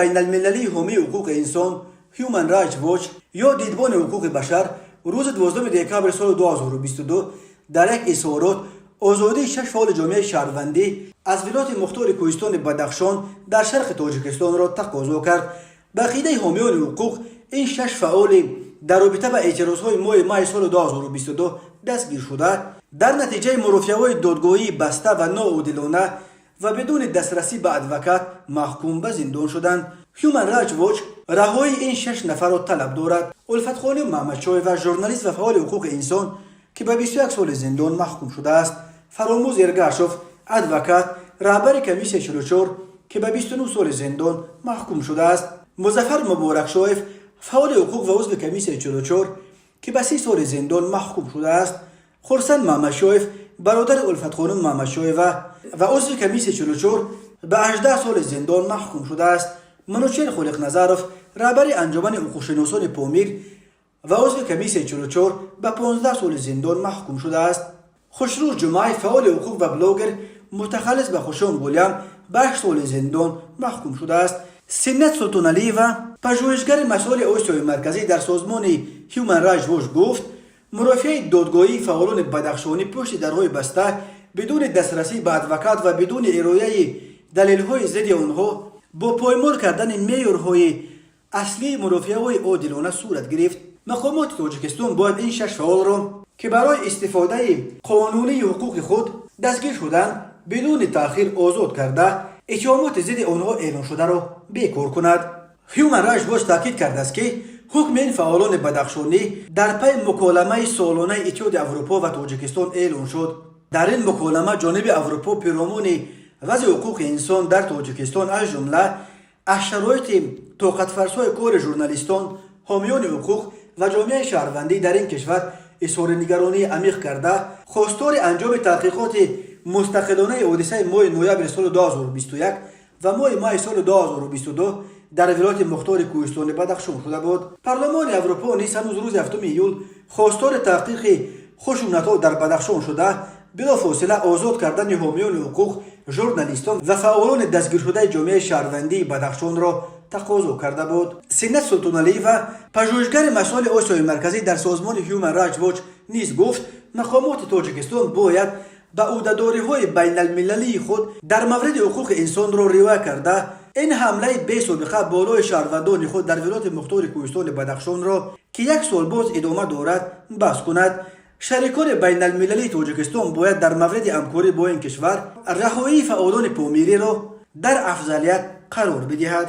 بین المللی حامی حقوق انسان هیومن رایتس واچ یا دیدبان حقوق بشر روز 12 دکامبر سال 2022 در یک اظهارات آزادی 6 فعال جامعه شهروندی از ولایت مختار کوهستان بدخشان در شرق تاجیکستان را تقاضا کرد. به عقیده حامیان حقوق این 6 فعال در رابطه با اعتراضهای ماه سال 2022 دستگیر شده در نتیجه مرافعه‌های دادگاهی بسته و ناعادلانه و بدون دسترسی به ادوکات محکوم به زندان شدند. هیومن رایتس واچ رهایی این 6 نفر را طلب دارد. الفت خانم محمدشاه و ژورنالیست و فعال حقوق انسان که به 21 سال زندان محکوم شده است، فراموز ارگاشوف ادوکات رهبر کمیسیون 44 که به 29 سال زندان محکوم شده است، مظفر مبارکشایف فعال حقوق و عضو کمیسیون 44 که به 30 سال زندان محکوم شده است، خورسند محمدشایف برادر الفت خانم محمدشاه و عضو کمیسیون 44 به 18 سال زندان محکوم شده است. منوچهر خالق نظرف رهبر انجمن حقوق‌شناسان پامیر و عضو کمیسیون 44 به 15 سال زندان محکوم شده است. خوشروز جمعه فعال حقوق و بلاگر متخلص به خوشام گلیم به 8 سال زندان محکوم شده است. سنت سلطان علی و پژوهشگر مسائل آسیای مرکزی در سازمان هیومن رایتس واچ گفت مرافع دادگاهی فعالان بدخشانی پشت درهای بسته بدون دسترسی به ادوکات و بدون ارائه دلیل‌های ضد آنها با پایمال کردن معیارهای اصلی مرافعه‌های عادلانه صورت گرفت. مقامات تاجیکستان باید این 6 فعال را که برای استفاده قانونی حقوق خود دستگیر شدند بدون تأخیر آزاد کرده اتهامات ضد آنها اعلام شده را بیکار کند. هیومن رایتس واچ تاکید کرده است که حکم این فعالان بدخشانی در پی مکالمه سالانه اتحاد اروپا و تاجیکستان اعلام شد. در این مکالمه جانب اروپا پیرامون وضع حقوق انسان در تاجیکستان از جمله از شرایط طاقت فرسای کار ژورنالیستان، حامیان حقوق و جامعه شهروندی در این کشور اظهار نگرانی عمیق کرده خواستار انجام تحقیقات مستقلانه حادثه ماه نوامبر سال 2021 و ماه سال 2022 در ولایت مختار کوهستان بدخشان شده بود. پارلمان اروپا نیز هنوز روز 7 ایول خواستار تحقیق خشونت‌ها در بدخشان شده بلافاصله آزاد کردن حامیان حقوق، ژورنالیستان و فعالان دستگیر شده جامعه شهروندی بدخشان را تقاضا کرده بود. سنت سلطان علی و پژوهشگر مسائل آسیای مرکزی در سازمان هیومن رایتس واچ نیز گفت مقامات تاجیکستان باید به عهده‌داری‌های بین المللی خود در مورد حقوق انسان را رعایت کرده این حمله بی سابقه بالای شهروندان خود در ولایت مختار کوهستان بدخشان را که 1 سال باز ادامه دارد بس کند. شریکان بین المللی تاجیکستان باید در مورد همکاری با این کشور رهایی فعالان پامیری را در افضلیت قرار بدهد.